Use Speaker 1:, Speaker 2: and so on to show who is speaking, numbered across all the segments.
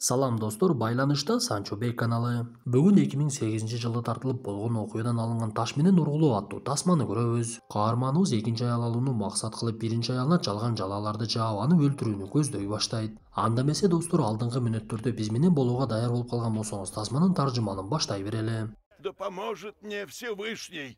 Speaker 1: Салам достор, байланышта Санчо Бей каналы. Бүгүн 2008-жылы тартылып болгон окуядан алынган Таш менен ургулуу аттуу тасманы көрөбүз. Каарманыбыз экинчи аял алууну максат кылып биринчи аялына жалган жалаларды жаап аны өлтүрүүнү көздөй баштайт. Анда эмесе достор, алдыңкы мүнөттөрдө биз менен болууга даяр болуп калган болсоңуз, тасманын таржыманын баштай берели.
Speaker 2: Да поможет мне Всевышний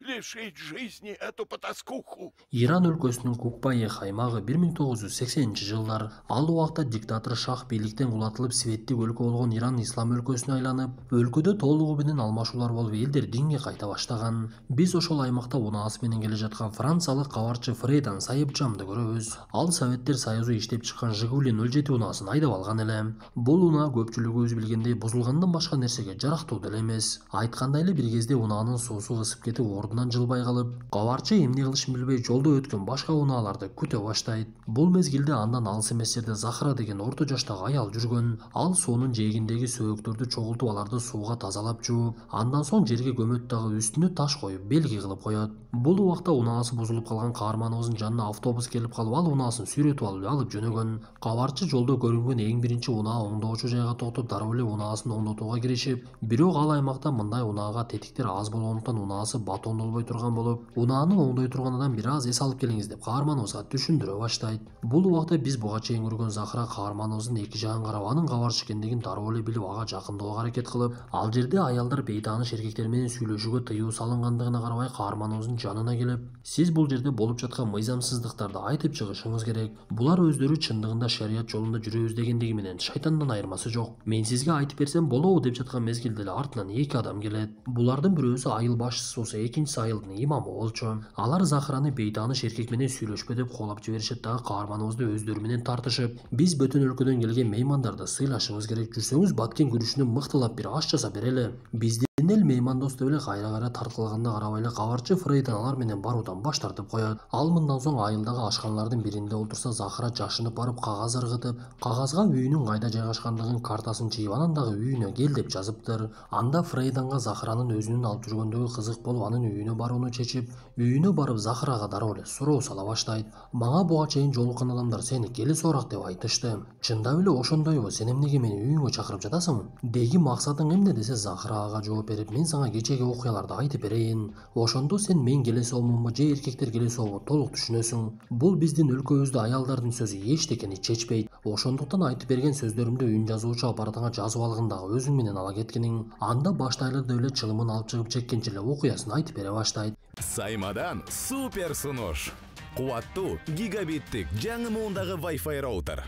Speaker 2: лишить жизни эту потаскуху.
Speaker 1: Иран өлкөсүнүн Кукпайех аймагы 1980-жылдар. Ал убакта диктатор Шах бийликтен кулатылып, светтик өлкө болгон Иран ислам өлкөсүнө айланып, өлкөдө толугу менен алмашуулар болуп, элдер динге кайта баштаган. Биз ошол аймакта унаасы менен келе жаткан франциялык кабарчы Фрейдан Сайыпчамды көрөбүз. Ал Советтер Союзу иштеп чыккан Жигули 07 унаасын айдап алган эле. Бул унаа көпчүлүгүбүз билгендей бузулгандан башка нерсеге жарактуу деле эмес. Айткандай эле бир кезде унаанын суусу ысып кетип, ордунан жылбай калып, кабарчы эмне кылышын билбей жолдо өткөн башка унааларды күтө баштайт. Бул мезгилде андан алыс эмес жерде Захра деген орто жаштагы аял жүргөн. Ал суунун жээгиндеги сөөктөрдү чогултуп, аларды сууга тазалап жууп, андан соң жерге көмөт дагы үстүнө таш коюп белги кылып коет. Бул убакта унаасы бузулуп калган каарманыбыздын жанына автобус келип калып, ал унаасын сүйрөтүп алып жөнөгөн. Кабарчы жолдо көрүнгөн эң биринчи унаа оңдоочу жайга токтоп, дароо эле унаасын оңдотууга киришип, бирок ал аймакта мындай унаага тетиктер аз болгондуктан унаасы батондолбой турган болуп, унааны оңдой турган адам бир аз эс алып келиңиз деп каарманыбызга түшүндүрө баштайт. Бул убакта биз буга чейин көргөн Захра каарманыбыздын эки жагын карап, анын кабарчы экендигин дароо эле билип, ага жакындоого аракет кылып, ал жерде аялдар бейтааныш эркектер менен сүйлөшүүгө тыюу салынгандыгына карабай каарманыбыздын жанына келип, сиз бул жерде болуп жаткан мыйзамсыздыктарды айтып чыгышыңыз керек. Булар өздөрү чындыгында шарият жолунда жүрөбүз дегендиги менен шайтандан айырмасы жок. Мен сизге айтып берсем болобу деп жаткан мезгилде эле артынан эки адам келет. Булардын бирөөсү айыл башчысы болсо, экинчиси айылдын имамы болчу. Алар Захраны бейтааныш эркек менен сүйлөшпө деп коолап жиберишет дагы каарманыбызды өздөрү менен тартышып, биз бөтөн өлкөдөн келген меймандарды сыйлашыбыз керек, жүрсөңүз Баткен күрүшүнөн мыктылап бир аш жасап берели. Биздин эл меймандос деп эле кайра тартылганда карабай эле кабарчы Фрейдан алар менен баруудан баш тартып коет. Ал мындан соң айылдагы ашканалардын биринде отурса, Захра жашынып барып кагаз ыргытып, кагазга үйүнүн кайда жайгашкандыгын картасын чыйып, анан дагы үйүнө кел деп жазыптыр. Анда Фрейданга Захранын өзүнүн алып жүргөндөгү кызык болуп, анын үйүнө барууну чечип, үйүнө барып Захрага дароо эле суроо сала баштайт. Мага буга чейин жолуккан адамдар сени келе соорак деп айтышты. Чындап эле ошондойбу? Сен эмнеге мени үйүңө чакырып жатасың? Деги максатың эмне десе, Захра ага жооп берип, мен сага кечеги окуяларды айтып берейин. Ошондо сен мен келесоомунбу же эркектер келесообу толук түшүнөсүң. Бул биздин өлкөбүздө аялдардын сөзү эчтекени чечпейт. Ошондуктан айтып берген сөздөрүмдү үн жазуучу аппаратыңа жазып алгын дагы өзүң менен ала кеткиниң. Анда баштайлы деп эле чылымын алып чыгып чеккенче эле окуясын айтып бере баштайт.
Speaker 3: Саймадан супер сунуш. Кубаттуу гигабиттик жаңы муундагы Wi-Fi роутер.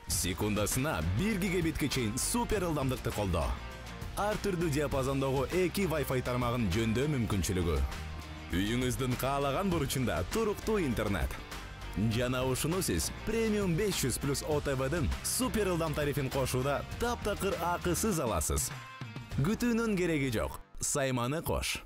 Speaker 3: Секундасына 1 гигабитке чейин супер ылдамдыкты колдоо. Ар түрдүү диапазондогу 2 Wi-Fi тармагын жөндөө мүмкүнчүлүгү. Үйүңүздүн каалаган бурчунда туруктуу интернет. Жана ушуну сиз премиум 500 плюс ОТВдын супер ылдам тарифин кошууда таптакыр акысыз аласыз. Күтүүнүн кереги жок. Сайманы кош.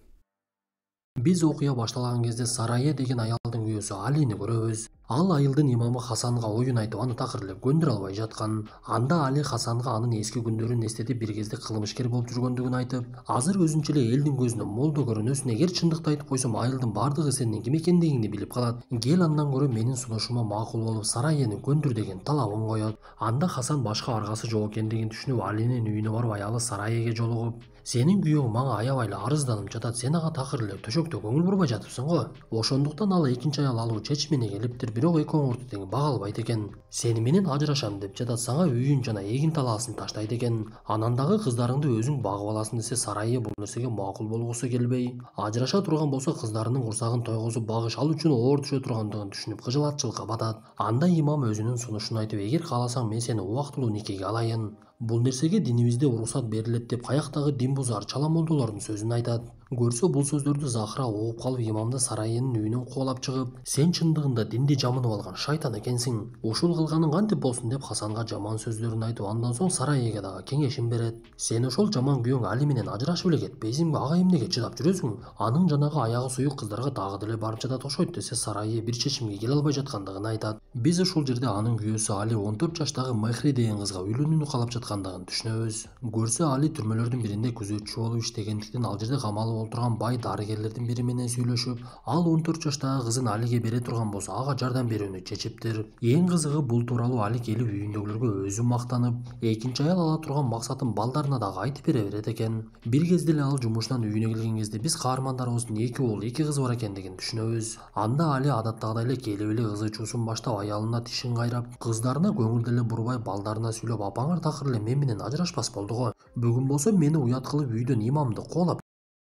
Speaker 1: Биз окуя башталган кезде Сарая деген аялдын күйөөсү Алини көрөбүз. Ал айылдын имамы Хасанга оюн айтып, аны такыр эле көндүрө албай жаткан. Анда Али Хасанга анын эски күндөрүн эстетип, бир кезде кылмышкер болуп жүргөндүгүн айтып, азыр өзүнчө эле элдин көзүнө молдо көрүнөсүн, эгер чындыкты айтып койсом айылдын бардыгы сенин ким экендигиңди билип калат. Кел андан көрө менин сунушума макул болуп Сараяны көндүр деген талабын коет. Анда Хасан башка аргасы жок экендигин түшүнүп, Алинин үйүнө барып аялы Сараяга жолугуп, сенин күйөөң мага аябай эле арызданып жатат, сен ага такыр эле төшөктө көңүл бурбай жатыпсың го. Ошондуктан ал экинчи аял алуу чечимине келиптир, бирок экөөңөрдү тең бага албайт экен. Сени менен ажырашам деп жатат, сага үйүн жана эгин талаасын таштайт экен. Анан дагы кыздарыңды өзүң багып аласың десе, Сарая бул нерсеге макул болгусу келбей, ажыраша турган болсо кыздарынын курсагын тойгозуп багыш ал үчүн оор түшө тургандыгын түшүнүп кыжылатчылыкка батат. Анда имам өзүнүн сунушун айтып, эгер кааласаң мен сени убактылуу никеге алайын. Бул нерсеге динибизде уруксат берилет деп каяктагы дин бузар чала молдолордун сөзүн айтат. Көрсө бул сөздөрдү Захра угуп калып, имамды Сарайынын үйүнөн куалап чыгып, сен чындыгында динди жамынып алган шайтан экенсиң. Ушул кылганың кантип болсун деп Хасанга жаман сөздөрүн айтып, андан соң Сараяга дагы кеңешин берет. Сен ошол жаман күйөөң Али менен ажырашып эле кетпейсиңби? Ага эмнеге чыдап жүрөсүң? Анын жанагы аягы суюк кыздарга дагы деле барып жатат окшойт десе, Сарая бир чечимге келе албай жаткандыгын айтат. Биз ушул жерде анын күйөөсү Али 14 жаштагы Мехри деген кызга үйлөнүүнү каалап жаткандыгын түшүнөбүз. Көрсө Али түрмөлөрдүн биринде күзөтчү болуп иштегендиктен ал жерде камалып олтурган бай дарыгерлердин бири менен сүйлөшүп, ал 14 жаштагы кызын Алиге бере турган болсо ага жардам берүүнү чечиптир. Эң кызыгы бул тууралуу Али келип үйүндөгүлөргө өзү мактанып, экинчи аял ала турган максатын балдарына дагы айтып бере берет экен. Бир кезде эле ал жумуштан үйүнө келген кезде биз каармандарыбыздын 2 уул 2 кызы бар экендигин түшүнөбүз. Анда Али адаттагыдай эле келип эле ызы чуусун баштап аялына тишин кайрап, кыздарына көңүл деле бурбай балдарына сүйлөп, апаңар такыр эле мен менен ажырашпас болду го. Бүгүн болсо мени уят кылып үйдөн имамды коолап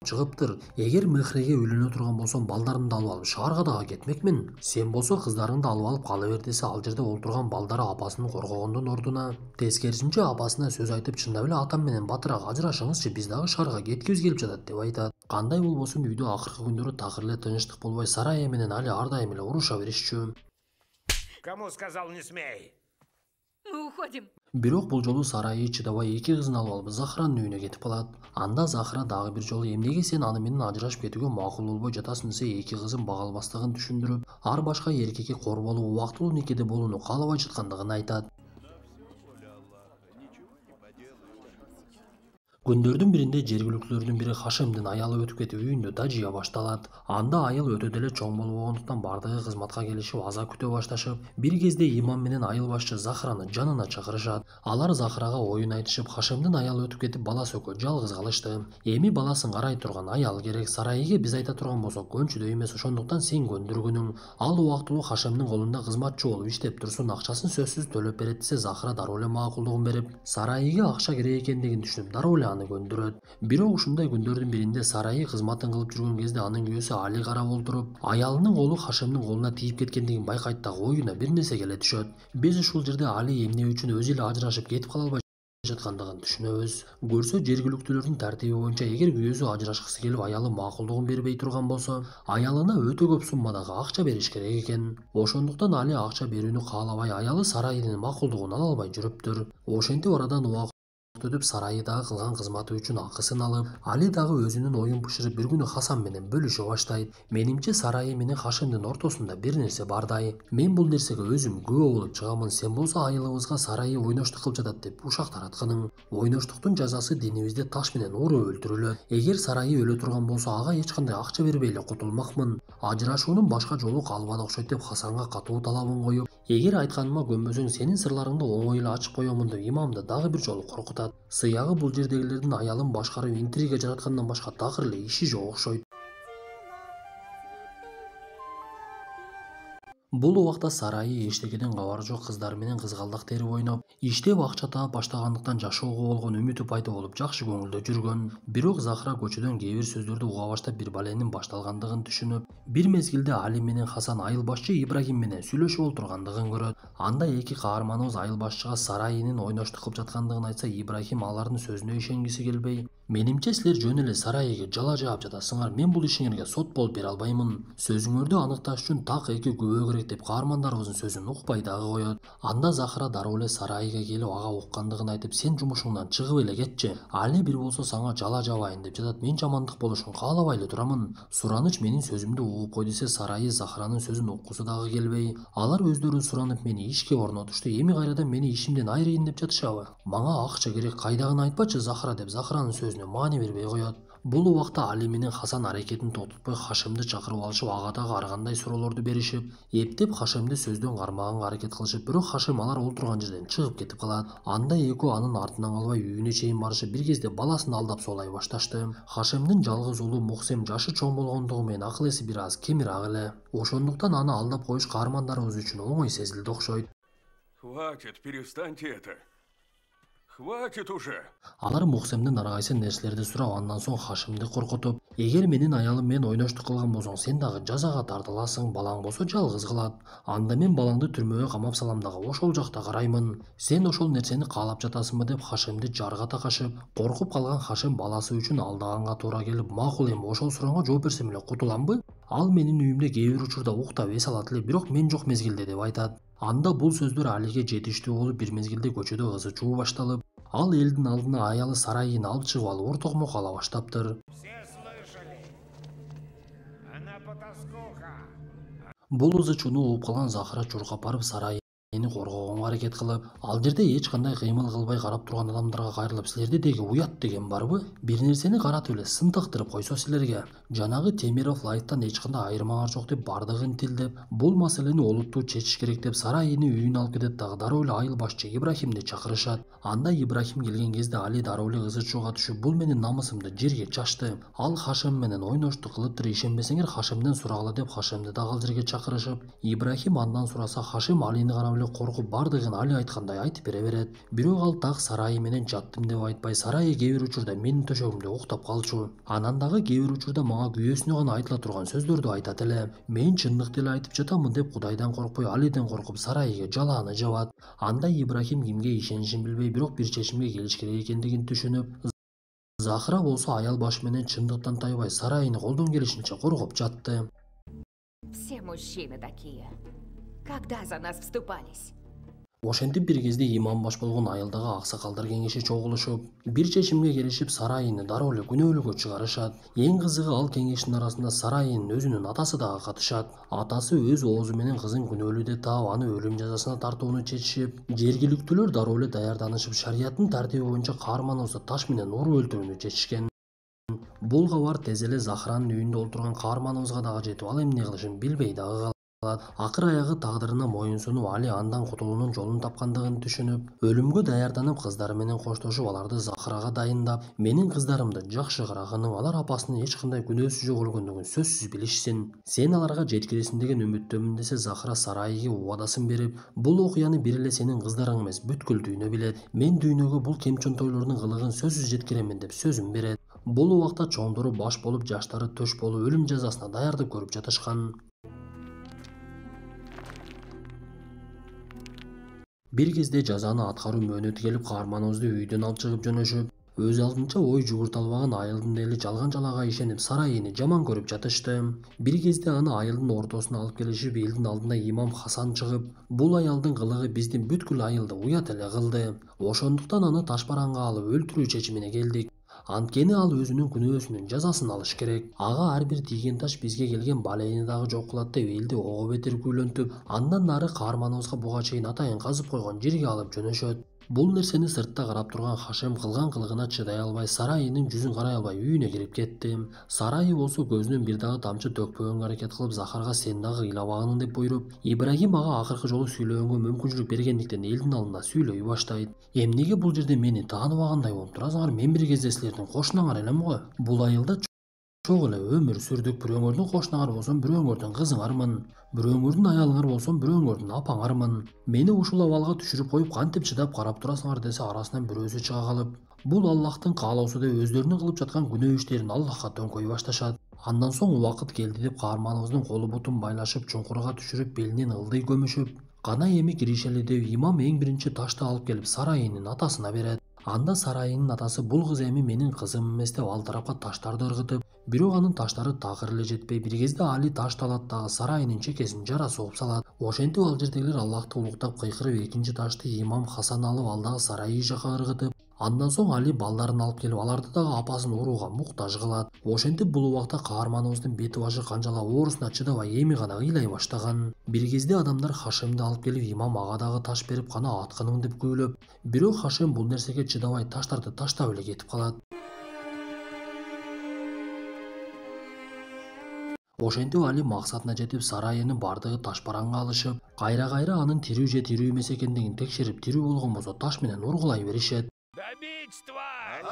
Speaker 1: чыгыптыр. Эгер Мехриге үйлөнө турган болсом балдарымды алып алып шаарга дагы кетмекмин. Сен болсо кыздарыңды алып алып кала бер десе, ал жерде олтурган балдары апасын коргогондун ордуна тескерисинче апасына сөз айтып, чындап эле атам менен батыраак ажырашыңызчы, биз дагы шаарга кеткибиз келип жатат деп айтат. Кандай болбосун үйдө акыркы күндөрү такыр эле тынчтык болбой, Сарая менен Али ар дайым эле уруша беришчү.
Speaker 4: Кому сказал не смей?
Speaker 5: Мы уходим.
Speaker 1: Бирок бул жолу Сарайы чыдабай 2 кызын алып алып Захранын үйүнө кетип калат. Анда Захра дагы бир жолу эмнеге сен аны менен ажырашып кетүүгө макул болбой жатасың десе, 2 кызын бага албастыгын түшүндүрүп, ар башка эркекке кор болуп, убактылуу некеде болууну каалабай жаткандыгын айтат. Күндөрдүн биринде жергиликтүүлөрдүн бири Хашемдин аялы өтүп кетип үйүндө дажыя башталат. Анда айыл өтө деле чоң болгондуктан бардыгы кызматка келишип аза күтө башташып, бир кезде имам менен айыл башчы Захраны жанына чакырышат. Алар Захрага оюн айтышып, Хашемдин аялы өтүп кетип баласы экөө жалгыз калышты. Эми баласын карай турган аял керек. Сарайга биз айта турган болсок көнчүдөй эмес, ошондуктан сен көндүргүнүң. Ал убактылуу Хашемдин колунда кызматчы болуп иштеп турсун, акчасын сөзсүз төлөп берет десе, Захра дароо эле макулдугун берип, Сарайга акча керек экендигин түшүнүп дароо эле аны көндүрөт. Бирок ушундай күндөрдүн биринде Сарайы кызматын кылып жүргөн кезде анын күйөөсү Али карап олтуруп, аялынын колу Хашемдин колуна тийип кеткендигин байкайт дагы оюна бир нерсе келе түшөт. Биз ушул жерде Али эмне үчүн өзү эле ажырашып кетип кала албай жаткандыгын түшүнөбүз. Көрсө жергиликтүүлөрдүн тартиби боюнча, эгер күйөөсү ажырашкысы келип аялы макулдугун бербей турган болсо, аялына өтө көп суммадагы акча бериш керек экен. Ошондуктан Али акча берүүнү каалабай, аялы Сарайдын макулдугун ала албай жүрүптүр. Ошентип арадан убакыт өтүп, Сарайы дагы кылган кызматы үчүн акысын алып, Али дагы өзүнүн оюн бышырып бир күнү Хасан менен бөлүшө баштайт. Менимче Сарайы менен Хашемдин ортосунда бир нерсе бардай. Мен бул нерсеге өзүм күбө болуп чыгамын. Сен болсо айылыбызга Сарайы ойноштук кылып жатат деп ушак таратканың. Ойноштуктун жазасы динибизде таш менен уруп өлтүрүлөт. Эгер Сарайы өлө турган болсо, ага эч кандай акча бербей эле кутулмакмын. Ажырашуунун башка жолу калбады окшойт деп Хасанга катуу талабын коюп, эгер айтканыма көнбөсөң сенин сырларыңды оңой эле ачып коёмун деп имамды дагы бир жолу коркутат. Сыягы бул жердегилердин аялын башкарып интрига жараткандан башка такыр эле иши жок окшойт. Бул убакта Сарайы эчтекеден кабары жок кыздар менен кызгалдак терип ойноп, иштеп акча таап баштагандыктан жашоого болгон үмүтү пайда болуп жакшы көңүлдө жүргөн. Бирок Захра көчөдөн кээ бир сөздөрдү уга баштап бир баленин башталгандыгын түшүнүп, бир мезгилде Али менен Хасан айыл башчы Ибрагим менен сүйлөшүп олтургандыгын көрөт. Анда 2 каарманыбыз айыл башчыга Сарайынын ойноштук кылып жаткандыгын айтса, Ибрагим алардын сөзүнө ишенгиси келбей, менимче силер жөн эле Сарайга жала жаап жатасыңар, мен бул ишиңерге сот болуп бере албаймын. Сөзүңөрдү аныкташ үчүн так 2 күбө керек деп каармандарыбыздын сөзүн укпай дагы коет. Анда Захра дароо эле Сарайга келип ага уккандыгын айтып, сен жумушуңдан чыгып эле кетчи. Али бир болсо сага жала жабайын деп жатат, мен жамандык болушун каалабай эле турамын. Сураныч менин сөзүмдү угуп кой десе, Сарайы Захранын сөзүн уккусу дагы келбей, алар өздөрү суранып мени ишке орнотушту. Эми кайрадан мени ишимден айырайын деп жатышабы? Мага акча керек, кайдагыны айтпачы Захра деп Захранын сөзүнө маани бербей коет. Бул убакта Али менен Хасан аракетин токтотпой Хашемди чакырып алышып, ага дагы ар кандай суроолорду беришип, эптеп Хашемди сөздөн кармаганга аракет кылышып, бирок Хашем алар олтурган жерден чыгып кетип калат. Анда экөө анын артынан калбай үйүнө чейин барышып, бир кезде баласын алдап соолай башташты. Хашемдин жалгыз уулу Мухсем жашы чоң болгондугу менен акыл эси бир аз кемирак эле. Ошондуктан аны алдап коюш каармандарыбыз үчүн оңой сезилди окшойт.
Speaker 2: Хватит, перестаньте это. Хватит уже.
Speaker 1: Алар Мухсемдин ар кайсы нерселерди сурап, андан соң Хашимди коркутуп, эгер менин аялым мен ойноштук кылган болсоң, сен дагы жазага тартыласың, балаң болсо жалгыз калат. Анда мен балаңды түрмөгө камап салам дагы ошол жакта караймын. Сен ошол нерсени каалап жатасыңбы деп Хашимди жарга такашып, коркуп калган Хашим баласы үчүн алдаганга туура келип, макул эми ошол суроого жооп берсем эле кутуламбы? Ал менин үйүмдө кээ бир учурда уктап эс алат эле, бирок мен жок мезгилде деп айтат. Анда бул сөздөр Алиге жетиштүү болуп, бир мезгилде көчөдө ызы чуу башталып, ал элдин алдына аялы Сарайын алып чыгып алып ортокмок ала баштаптыр. Бул ызы чууну угуп калган Захра чуркап барып Сарайы коргогонго аракет кылып, ал жерде эч кандай кыймыл кылбай карап турган адамдарга кайрылып, силерде деги уят деген барбы? Бир нерсени каратып эле сынтыктырып койсо силерге, жанагы Темиров лайфтан эч кандай айырмаңар жок деп бардыгын тилдеп, бул маселени олуттуу чечиш керек деп Сарайыны үйүнө алып кетет дагы дароо эле айыл башчы Ибрахимди чакырышат. Анда Ибрахим келген кезде Али дароо эле ызы чууга түшүп, бул менин намысымды жерге чачты. Ал Хашим менен ойношту кылыптыр, ишенбесеңер Хашимден сурагыла деп Хашимди дагы ал жерге чакырышып, Ибрахим андан сураса Хашим Алини карап эле коркуп бардыгын Али айткандай айтып бере берет. Бирок ал так Сарайы менен жаттым деп айтпай, Сарайы кээ бир учурда менин төшөгүмдө уктап калчу. Анан дагы кээ бир учурда мага күйөөсүнө гана айтыла турган сөздөрдү айтат эле. Мен чындыкты эле айтып жатамын деп Кудайдан коркпой, Алиден коркуп Сарайыга жалааны жабат. Анда Ибрахим кимге ишенишин билбей, бирок бир чечимге келиш керек экендигин түшүнүп, Захра болсо аял баш менен чындыктан тайбай Сарайыны колдон келишинче коргоп жатты.
Speaker 5: Все мужчины такие. Когда за нас вступались?
Speaker 1: Ошентип бир кезде имам баш болгон айылдагы аксакалдар кеңеши чогулушуп, бир чечимге келишип Сарайыны дароо эле күнөөлүккө чыгарышат. Эң кызыгы ал кеңештин арасында Сарайынын өзүнүн атасы дагы катышат. Атасы өз оозу менен кызын күнөөлүү деп таап, аны өлүм жазасына тартууну чечишип, жергиликтүүлөр дароо эле даярданышып, шарияттын тартиби боюнча каармановду таш менен уруп өлтүрүүнү чечишкен. Бул кабар тез эле Захранын үйүндө отурган каарманыбызга дагы жетип, ал эмне кылышын билбей дагы калат. Акыр аягы тагдырына моюнсунуп, Али андан кутулуунун жолун тапкандыгын түшүнүп, өлүмгө даярданып, кыздары менен коштошуп, аларды Захрага дайындап, менин кыздарымды жакшы карагының, алар апасынын эч кандай күнөөсү жок өлгөндүгүн сөзсүз билишсин. Сен аларга жеткиресиң деген үмүттөмүн десе, Захра Сарайыга убадасын берип, бул окуяны бир эле сенин кыздарың эмес, бүткүл дүйнө билет. Мен дүйнөгө бул кемчонтойлордун кылыгын сөзсүз жеткиремин деп сөзүн берет. Бул убакта чоңдору баш болуп, жаштары төш болуп, өлүм жазасына даярдык көрүп жатышкан. Бир кезде жазаны аткаруу мөөнөтү келип, каарманыбызды үйдөн алып чыгып жөнөшүп, өз алдынча ой жугурта албаган айылдын эли жалган жалага ишенип Сарайыны жаман көрүп жатышты. Бир кезде аны айылдын ортосуна алып келишип, элдин алдына имам Хасан чыгып, бул аялдын кылыгы биздин бүткүл айылды уят эле кылды. Ошондуктан аны ташбаранга алып өлтүрүү чечимине келдик. Анткени ал өзүнүн күнөөсүнүн жазасын алыш керек. Ага ар бир тийген таш бизге келген балейни дагы жок кылат деп элди ого бетер күйлөнтүп, андан нары каарманыбызга буга чейин атайын казып койгон жерге алып жөнөшөт. Бул нерсени сыртта карап турган Хашим кылган кылыгына чыдай албай, Сарайынын жүзүн карай албай үйүнө кирип кетти. Сарайы болсо көзүнөн бир дагы тамчы төкпөгөнгө аракет кылып, Захарга сен дагы ыйлабагын деп буйруп, Ибрахим ага акыркы жолу сүйлөгөнгө мүмкүнчүлүк бергендиктен элдин алдында сүйлөй баштайт. Эмнеге бул жерде мени тааныбагандай болуп турасыңар? Мен бир кезде силердин кошунаңар элем го. Бул айылда чок эле өмүр сүрдүк. Бирөөңөрдүн кошунаңар болсом, бирөөңөрдүн кызыңармын. Бирөөңөрдүн аялыңар болсом, бирөөңөрдүн апаңармын. Мени ушул абалга түшүрүп коюп, кантип чыдап карап турасыңар десе, арасынан бирөөсү чыга калып, бул Аллахтын каалоосу деп өздөрүнүн кылып жаткан күнөө иштерин Аллахка төңкөй башташат. Андан соң убакыт келди деп каарманыбыздын колу бутун байлашып, чуңкурга түшүрүп, белинен ылдый көмүшүп, кана эми киришели деп имам эң биринчи ташты алып келип Сарайынын атасына берет. Анда Сарайынын атасы бул кыз эми менин кызым эмес деп ал тарапка таштарды ыргытып, бирок анын таштары такыр эле жетпей, бир кезде Али ташты алат дагы Сарайынын чекесин жара соғуп салат. Ошентип ал жердегилер Аллахты улуктап кыйкырып, экинчи ташты имам Хасан алып, ал дагы Сарайы жака ыргытып, андан соң Али балдарын алып келип, аларды дагы апасын урууга муктаж кылат. Ошентип бул убакта каарманыбыздын бети башы канчалап оорусуна чыдабай эми гана ыйлай баштаган. Бир кезде адамдар Хашимди алып келип, имам ага дагы таш берип, кана аткының деп күйлөп, бирок Хашим бул нерсеге чыдабай таштарды таштап эле кетип калат. Ошентип Али максатына жетип, Сарайыны бардыгы ташбаранга алышып, кайра анын тирүү же тирүү эмес экендигин текшерип, тирүү болгон болсо таш менен ургулай беришет.
Speaker 4: Добить, тварь!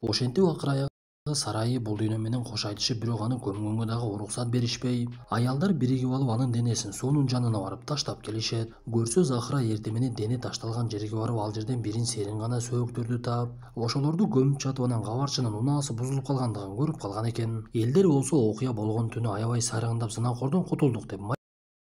Speaker 1: Ошентип акыр аягы Сарайы бул дүйнө менен кош айтышып, бирок аны көмгөнгө дагы уруксат беришпей, аялдар биригип алып анын денесин суунун жанына барып таштап келишет. Көрсө Захра эртең менен дене ташталган жерге барып, ал жерден бирин серин гана сөөктөрдү таап, ошолорду көмүп жатып, анан кабарчынын унаасы бузулуп калгандыгын көрүп калган экен. Элдер болсо окуя болгон түнү аябай сайраңдап, зынакордон кутулдук деп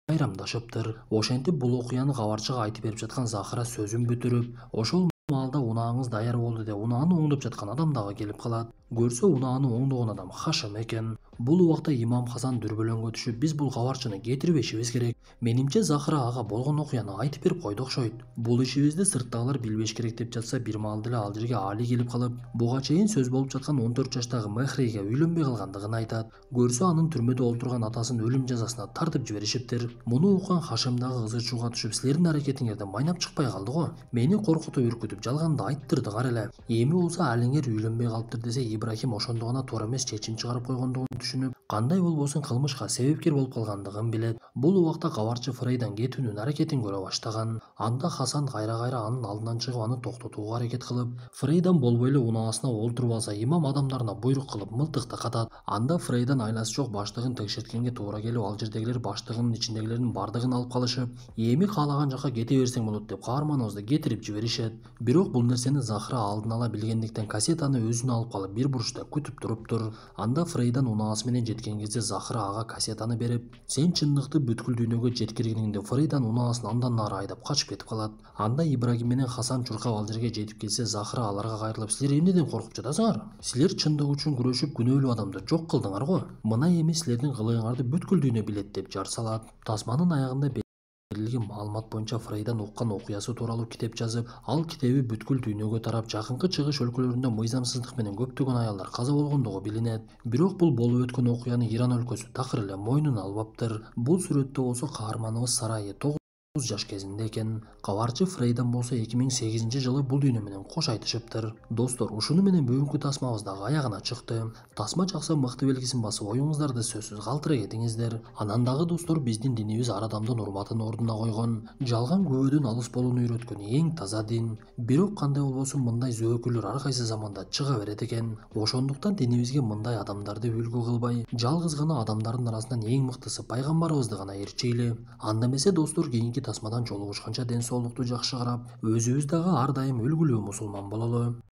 Speaker 1: майрамдашыптыр. Ошентип бул окуяны кабарчыга айтып берип жаткан Захра сөзүн бүтүрүп, ошол маалда унааңыз даяр болду деп унааны оңдоп жаткан адам дагы келип калат. Көрсө унааны оңдогон адам Хашим экен. Бул убакта имам Хасан дүрбөлөңгө түшүп, биз бул кабарчыны кетирбешибиз керек. Менимче Захира ага болгон окуяны айтып берип койду окшойт. Бул ишибизди сырттагылар билбеш керек деп жатса, бир маал деле ал жерге Али келип калып, буга чейин сөз болуп жаткан 14 жаштагы Мехриге үйлөнбөй калгандыгын айтат. Көрсө анын түрмөдө олтурган атасын өлүм жазасына тартып жиберишиптир. Муну уккан Хашим дагы кызы чууга түшүп, силердин аракетиңерден майнап чыкпай калды го. Мени коркутуп үркүтүп жалганды айттырдыңар эле. Эми болсо алиңер үйлөнбөй калыптыр десе, Ибрахим ошондо гана туура эмес чечим чыгарып койгондугун түшүнүп, кандай болбосун кылмышка себепкер болуп калгандыгын билет. Бул убакта кабарчы Фрейдан кетүүнүн аракетин көрө баштаган. Анда Хасан кайра анын алдынан чыгып аны токтотууга аракет кылып, Фрейдан болбой эле унаасына олтуруп алса, имам адамдарына буйрук кылып мылтыкты катат. Анда Фрейдан айласы жок баштыгын текшерткенге туура келип, ал жердегилер баштыгынын ичиндегилердин бардыгын алып калышып, эми каалаган жака кете берсең болот деп каарманыбызды кетирип жиберишет. Бирок бул нерсени Захира алдын ала билгендиктен кассетаны өзүнө алып калып бир бурчта күтүп туруптур. Анда Фрейдан унаасы менен жеткен кезде Захира ага кассетаны берип, сен чындыкты бүткүл дүйнөгө жеткиргениңде Фрейдан унаасын андан нары айдап качып кетип калат. Анда Ибрагим менен Хасан чуркап ал жерге жетип келсе, Захира аларга кайрылып, силер эмнеден коркуп жатасыңар? Силер чындык үчүн күрөшүп күнөөлүү адамды жок кылдыңар го. Мына эми силердин кылыгыңарды бүткүл дүйнө билет деп жар салат. Тасманын аягында берилген маалымат боюнча Фрейдан уккан окуясы тууралуу китеп жазып, ал китеби бүткүл дүйнөгө тарап, жакынкы чыгыш өлкөлөрүндө мыйзамсыздык менен көптөгөн аялдар каза болгондугу билинет. Бирок бул болуп өткөн окуяны Иран өлкөсү такыр эле мойнуна албаптыр. Бул сүрөттө болсо каарманыбыз Сарайы 9 жаш кезинде экен. Кабарчы Фрейдан болсо 2008-жылы бул дүйнө менен кош айтышыптыр. Достор, ушуну менен бүгүнкү тасмабыз дагы аягына чыкты. Тасма жакса мыкты белгисин басып, оюңуздарды сөзсүз калтыра кетиңиздер. Анан дагы достор, биздин динибиз ар адамдын урматын ордуна койгон, жалган күбөдөн алыс болууну үйрөткөн эң таза дин. Бирок кандай болбосун, мындай зөөкүлөр ар кайсы заманда чыга берет экен. Ошондуктан динибизге мындай адамдарды үлгү кылбай, жалгыз гана адамдардын арасынан эң мыктысы пайгамбарыбызды гана ээрчейли. Анда эмесе достор, кийинки тасмадан жолугушканча ден соолукту жакшы карап, өзүбүз дагы ар дайым үлгүлүү мусулман бололу.